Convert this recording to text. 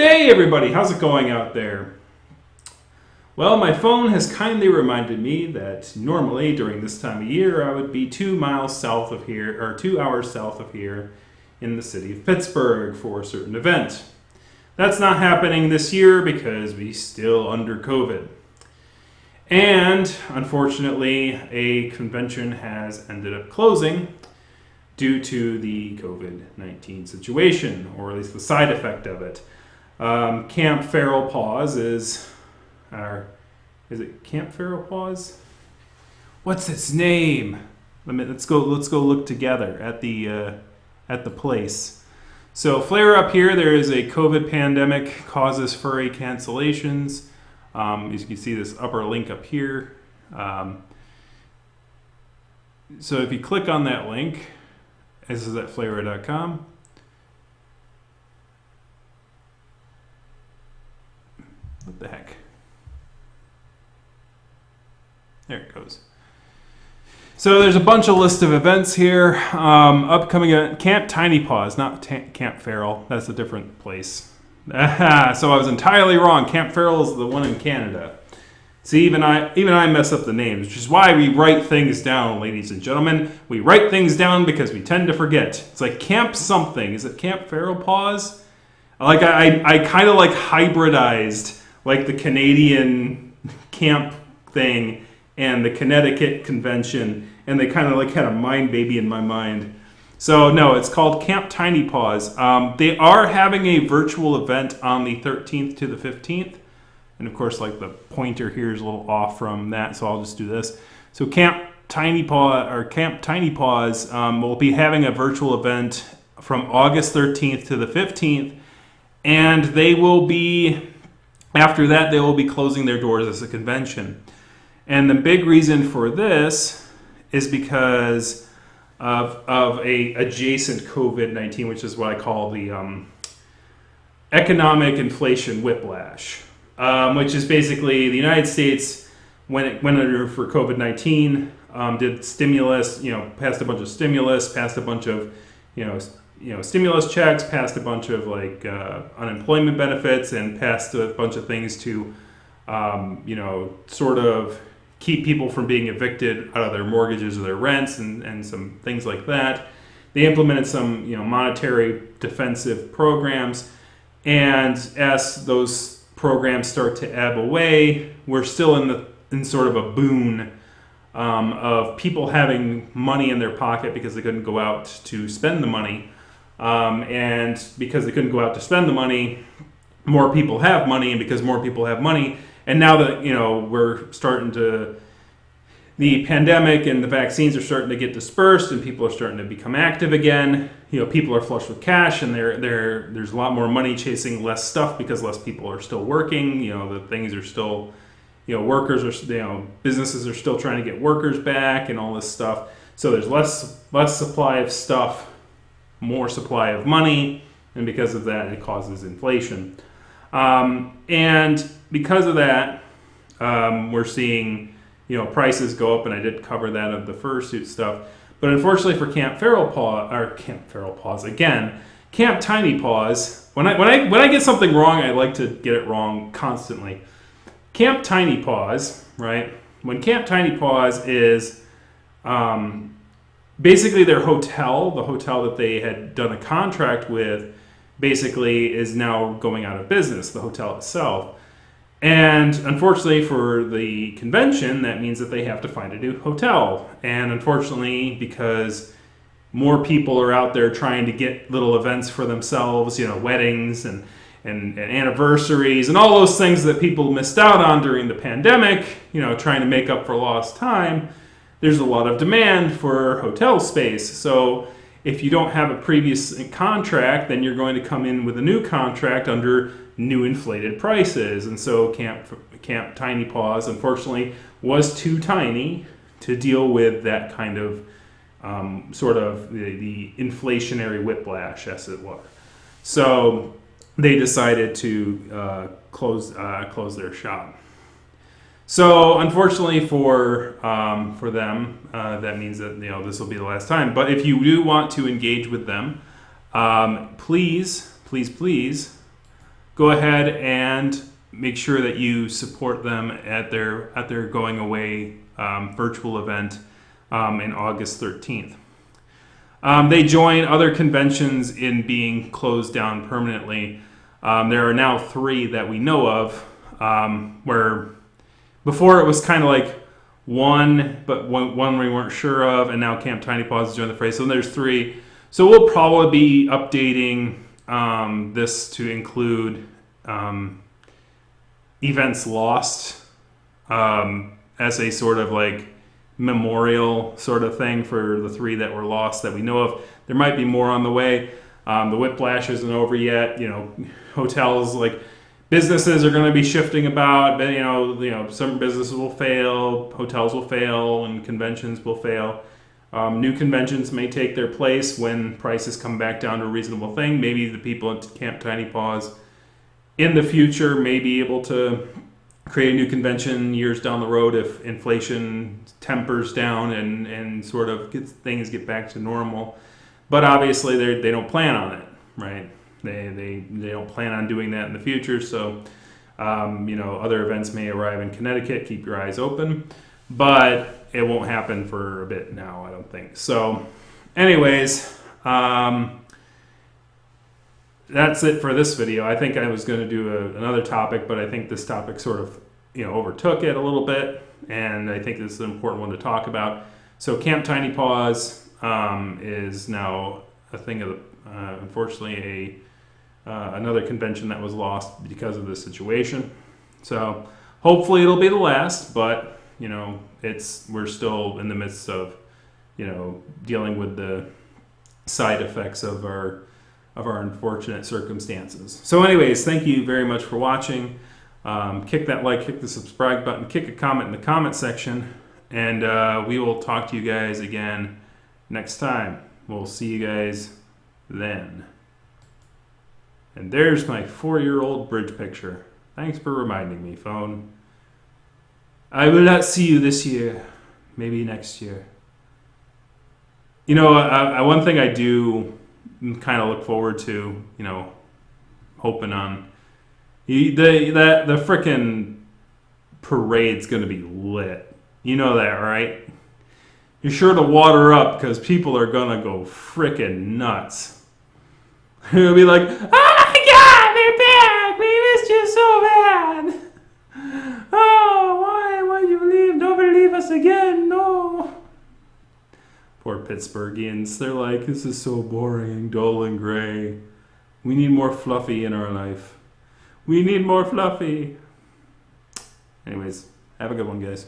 day, everybody. How's it going out there? Well, my phone has kindly reminded me that normally during this time of year I would be 2 miles south of here, or 2 hours south of here in the city of Pittsburgh for a certain event. That's not happening this year because we're still under COVID. And unfortunately, a convention has ended up closing due to the COVID-19 situation, or at least the side effect of it. Camp Tiny Paws is it Camp Tiny Paws? What's its name? Let's go look together at the place. So flare up here. There is a COVID pandemic causes furry cancellations. As you can see, this upper link up here. So if you click on that link, this is at flare.com. What the heck? There it goes. So there's a bunch of list of events here. Upcoming at Camp Tiny Paws, not Camp Feral. That's a different place. So I was entirely wrong. Camp Feral is the one in Canada. See, even I mess up the names, which is why we write things down, ladies and gentlemen. We write things down because we tend to forget. It's like Camp something. Is it Camp Tiny Paws? I kind of like hybridized like the Canadian camp thing and the Conneticut convention, and they kind of like had a mind baby in my mind. So no, it's called Camp Tiny Paws. They are having a virtual event on the 13th to the 15th. And of course, like the pointer here is a little off from that, so I'll just do this. So Camp Tiny Paws will be having a virtual event from August 13th to the 15th, and they will be, after that, they will be closing their doors as a convention. And the big reason for this is because of a adjacent COVID-19, which is what I call the economic inflation whiplash. Which is basically the United States, when it went under for COVID-19, did stimulus, passed a bunch of stimulus, passed a bunch of, stimulus checks, passed a bunch of like unemployment benefits, and passed a bunch of things to, sort of keep people from being evicted out of their mortgages or their rents and some things like that. They implemented some, monetary defensive programs, and as those programs start to ebb away, we're still in sort of a boon of people having money in their pocket because they couldn't go out to spend the money, and because they couldn't go out to spend the money, more people have money, and because more people have money, and now that we're starting to, the pandemic and the vaccines are starting to get dispersed and people are starting to become active again. People are flush with cash, and there's a lot more money chasing less stuff because less people are still working. The things are still, workers are, businesses are still trying to get workers back and all this stuff. So there's less supply of stuff, more supply of money, and because of that, it causes inflation. And because of that, we're seeing prices go up, and I did cover that of the fursuit stuff. But unfortunately for Camp Tiny Paws, when I get something wrong, I like to get it wrong constantly. Camp Tiny Paws, right? When Camp Tiny Paws is basically their hotel, the hotel that they had done a contract with, basically is now going out of business, the hotel itself. And unfortunately for the convention, that means that they have to find a new hotel. And unfortunately, because more people are out there trying to get little events for themselves, weddings and anniversaries and all those things that people missed out on during the pandemic, trying to make up for lost time, there's a lot of demand for hotel space. So if you don't have a previous contract, then you're going to come in with a new contract under new inflated prices. And so Camp Tiny Paws, unfortunately, was too tiny to deal with that kind of sort of the inflationary whiplash, as it were. So they decided to close their shop. So unfortunately for them, that means that this will be the last time. But if you do want to engage with them, please go ahead and make sure that you support them at their going away virtual event in August 13th. They join other conventions in being closed down permanently. There are now 3 that we know of, where before it was kind of like one, but one we weren't sure of, and now Camp Tiny Paws has joined the fray. So there's 3. So we'll probably be updating this to include events lost as a sort of like memorial sort of thing for the 3 that were lost that we know of. There might be more on the way. The whiplash isn't over yet. Hotels, like businesses, are going to be shifting about. But some businesses will fail, hotels will fail, and conventions will fail. New conventions may take their place when prices come back down to a reasonable thing. Maybe the people at Camp Tiny Paws in the future may be able to create a new convention years down the road if inflation tempers down and sort of things get back to normal. But obviously they don't plan on it, right? They don't plan on doing that in the future. So other events may arrive in Conneticut. Keep your eyes open, but it won't happen for a bit now, I don't think. So anyways, that's it for this video. I think I was going to do another topic, but I think this topic sort of overtook it a little bit, and I think this is an important one to talk about. So Camp Tiny Paws is now a thing of unfortunately another convention that was lost because of this situation. So hopefully it'll be the last, but we're still in the midst of dealing with the side effects of our unfortunate circumstances. So anyways, thank you very much for watching. Kick that like, kick the subscribe button, kick a comment in the comment section, and we will talk to you guys again next time. We'll see you guys then. And there's my 4-year-old bridge picture. Thanks for reminding me, phone. I will not see you this year. Maybe next year. One thing I do kind of look forward to, hoping on, the frickin' parade's gonna be lit. You know that, right? You're sure to water up because people are gonna go frickin' nuts. It'll be like, oh my God, they're back! We missed you so bad! Oh, why'd you leave? Don't leave us again, no! Poor Pittsburghians. They're like, this is so boring and dull and gray. We need more fluffy in our life. We need more fluffy. Anyways, have a good one, guys.